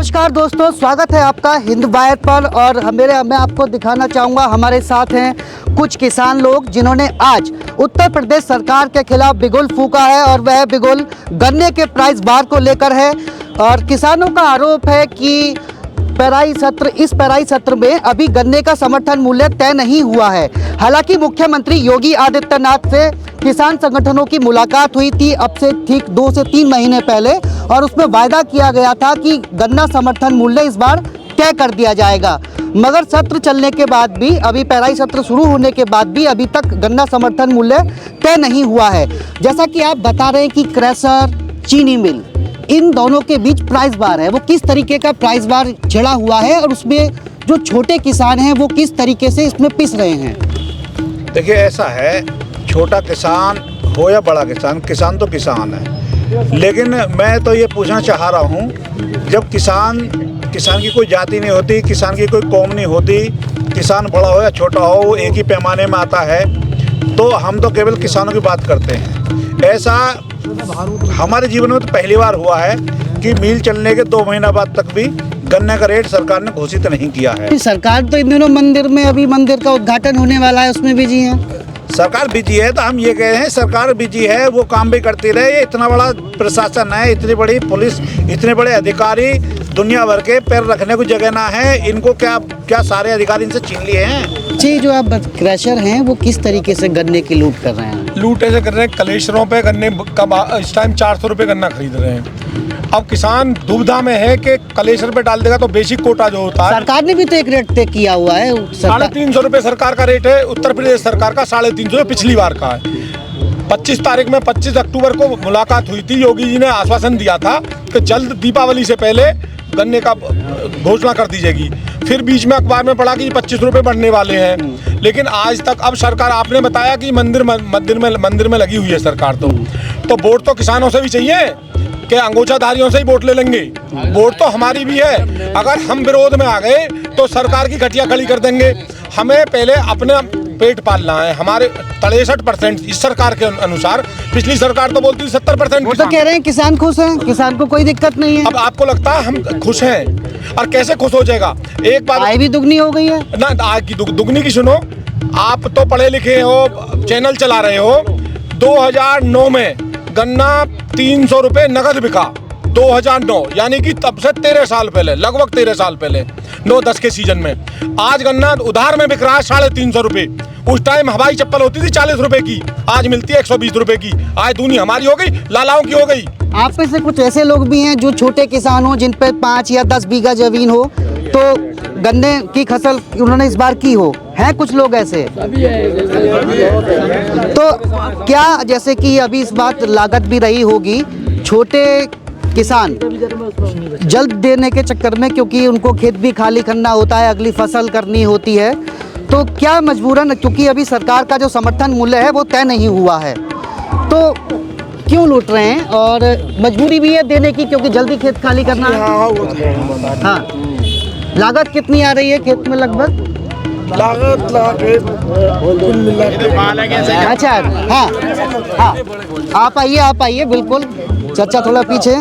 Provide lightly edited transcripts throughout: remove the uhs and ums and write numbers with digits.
नमस्कार दोस्तों, स्वागत है आपका हिंद बायर पर। और मैं आपको दिखाना चाहूँगा, हमारे साथ हैं कुछ किसान लोग जिन्होंने आज उत्तर प्रदेश सरकार के खिलाफ बिगुल फूंका है और वह बिगुल गन्ने के प्राइस बार को लेकर है। और किसानों का आरोप है कि इस पेराई सत्र में अभी गन्ने का समर्थन मूल्य तय नहीं हुआ है। हालांकि मुख्यमंत्री योगी आदित्यनाथ से किसान संगठनों की मुलाकात हुई थी अब से ठीक 2 से 3 महीने पहले, और उसमें वायदा किया गया था कि गन्ना समर्थन मूल्य इस बार तय कर दिया जाएगा। मगर सत्र चलने के बाद भी, अभी पेराई सत्र शुरू होने के बाद भी अभी तक गन्ना समर्थन मूल्य तय नहीं हुआ है। जैसा कि आप बता रहे हैं कि क्रशर, चीनी मिल, इन दोनों के बीच प्राइस बार है, वो किस तरीके का प्राइस बार जड़ा हुआ है और उसमें जो छोटे किसान हैं वो किस तरीके से इसमें पिस रहे हैं? देखिए, ऐसा है, छोटा किसान हो या बड़ा किसान, किसान तो किसान है। लेकिन मैं तो ये पूछना चाह रहा हूँ, जब किसान की कोई जाति नहीं होती, किसान की कोई कौम नहीं होती, किसान बड़ा हो या छोटा हो वो एक ही पैमाने में आता है, तो हम तो केवल किसानों की बात करते हैं। ऐसा हमारे जीवन में तो पहली बार हुआ है कि मिल चलने के 2 महीना बाद तक भी गन्ने का रेट सरकार ने घोषित नहीं किया है। सरकार तो इन दिनों मंदिर का उद्घाटन होने वाला है, उसमें बिजी है। सरकार बिजी है तो हम ये कह रहे हैं, सरकार बिजी है, वो काम भी करती रहे। ये इतना बड़ा प्रशासन है, इतनी बड़ी पुलिस, इतने बड़े अधिकारी, दुनिया भर के पैर रखने को जगह ना है। इनको क्या सारे अधिकारी इनसे छीन लिए हैं? जी, जो आप क्रशर हैं वो किस तरीके से गन्ने की लूट कर रहे हैं? लूट ऐसे कर रहे हैं, कलेशरों पे गन्ने का इस टाइम 400 रुपये गन्ना खरीद रहे हैं। अब किसान दुविधा में है कि कलेशर पे डाल देगा तो बेसिक कोटा जो होता है, सरकार ने भी तो एक रेट तय किया हुआ है। 350 रुपये सरकार का रेट है, उत्तर प्रदेश सरकार का 350 पिछली बार का है। 25 तारीख में 25 अक्टूबर को मुलाकात हुई थी, योगी जी ने आश्वासन दिया था कि जल्द दीपावली से पहले गन्ने का घोषणा कर दी जाएगी। फिर बीच में अखबार में पढ़ा कि 25 रुपये बढ़ने वाले हैं, लेकिन आज तक अब सरकार, आपने बताया कि मंदिर में लगी हुई है सरकार, तो वोट तो किसानों से भी चाहिए कि अंगूठाधारियों से ही वोट ले लेंगे? वोट तो हमारी भी है। अगर हम विरोध में आ गए तो सरकार की घटिया खड़ी कर देंगे। हमें पहले अपना पेट पालना है। हमारे 63% इस सरकार के अनुसार, पिछली सरकार तो बोलती 70%। वो तो कह रहे हैं किसान खुश हैं, किसान को कोई दिक्कत नहीं है। अब आपको लगता है हम खुश हैं? और कैसे खुश हो जाएगा? एक बात, आय भी दुगनी हो गई है ना, आय की दुगनी की सुनो। आप तो पढ़े लिखे हो, चैनल चला रहे हो। 2009 में गन्ना 300 रुपये नगद बिका, 2009, यानी कि तब से 13 साल पहले, लगभग 13 साल पहले, 9-10 के सीजन में। आज गन्ना उधार में बिक रहा है 350 रुपये। उस टाइम हवाई चप्पल होती थी 40 रुपए की, आज मिलती है 120 रुपए की। आय दूनी हमारी हो गई, लालाओं की हो गई। आप में से कुछ ऐसे लोग भी हैं जो छोटे किसान हो, जिन पे 5 या 10 बीघा जमीन हो, तो गन्ने की फसल उन्होंने इस बार की हो, हैं कुछ लोग ऐसे? तो क्या, जैसे कि अभी इस बात लागत भी रही होगी, छोटे किसान जल्द देने के चक्कर में, क्योंकि उनको खेत भी खाली करना होता है, अगली फसल करनी होती है, तो क्या मजबूरन, क्योंकि अभी सरकार का जो समर्थन मूल्य है वो तय नहीं हुआ है, तो क्यों लूट रहे हैं? और मजबूरी भी है देने की, क्योंकि जल्दी खेत खाली करना है। हाँ, लागत कितनी आ रही है खेत में? लगभग अच्छा, हाँ, आप आइए बिल्कुल। चाचा थोड़ा पीछे।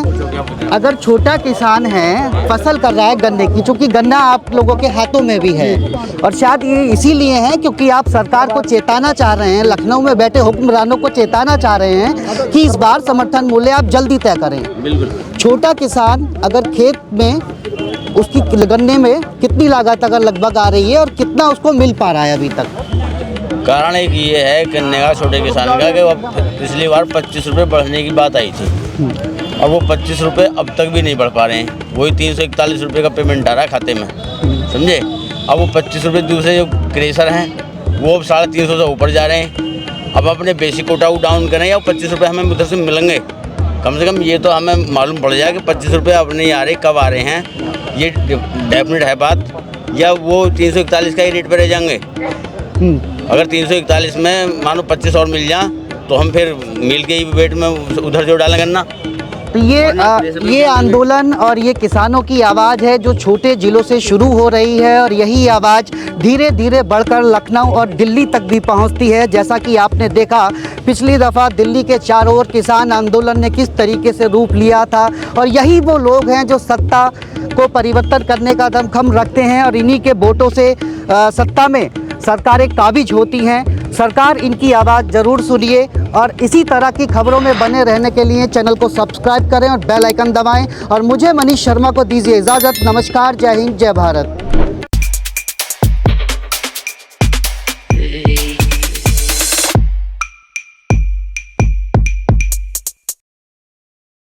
अगर छोटा किसान है, फसल कर रहा है गन्ने की, चूँकि गन्ना आप लोगों के हाथों में भी है, और शायद ये इसीलिए है क्योंकि आप सरकार को चेताना चाह रहे हैं, लखनऊ में बैठे हुक्मरानों को चेताना चाह रहे हैं कि इस बार समर्थन मूल्य आप जल्दी तय करें। बिल्कुल। छोटा किसान अगर खेत में, उसकी गन्ने में कितनी लागत अगर लगभग आ रही है और कितना उसको मिल पा रहा है अभी तक? कारण एक ये है गन्ने का, छोटे किसान का, कि अब पिछली बार 25 रुपये बढ़ने की बात आई थी, और वो 25 रुपये अब तक भी नहीं बढ़ पा रहे हैं। वही 341 रुपये का पेमेंट आ रहा है खाते में, समझे? अब वो 25 रुपये दूसरे जो क्रेशर हैं वो अब 350 से ऊपर जा रहे हैं। अब अपने बेसिक कोटा को डाउन करें या 25 रुपये हमें उधर से मिलेंगे, कम से कम ये तो हमें मालूम पड़ जाए कि 25 रुपये अब नहीं आ रहे, कब आ रहे हैं, ये डेफिनेट है बात। या वो 341 का ही रेट पर रह जाएंगे? अगर 341 में मानो 25 और मिल जाए तो हम फिर मिल के ही वेट में उधर जो डालेंगे ना, तो ये आंदोलन और ये किसानों की आवाज़ है जो छोटे जिलों से शुरू हो रही है और यही आवाज़ धीरे धीरे बढ़कर लखनऊ और दिल्ली तक भी पहुंचती है। जैसा कि आपने देखा पिछली दफ़ा दिल्ली के चारों ओर किसान आंदोलन ने किस तरीके से रूप लिया था और यही वो लोग हैं जो सत्ता को परिवर्तन करने का दमखम रखते हैं और इन्हीं के वोटों से सत्ता में सरकारें काबिज होती हैं। सरकार इनकी आवाज़ ज़रूर सुनिए और इसी तरह की खबरों में बने रहने के लिए चैनल को सब्सक्राइब करें और बेल आइकन दबाएं और मुझे मनीष शर्मा को दीजिए इजाज़त। नमस्कार, जय हिंद, जय भारत।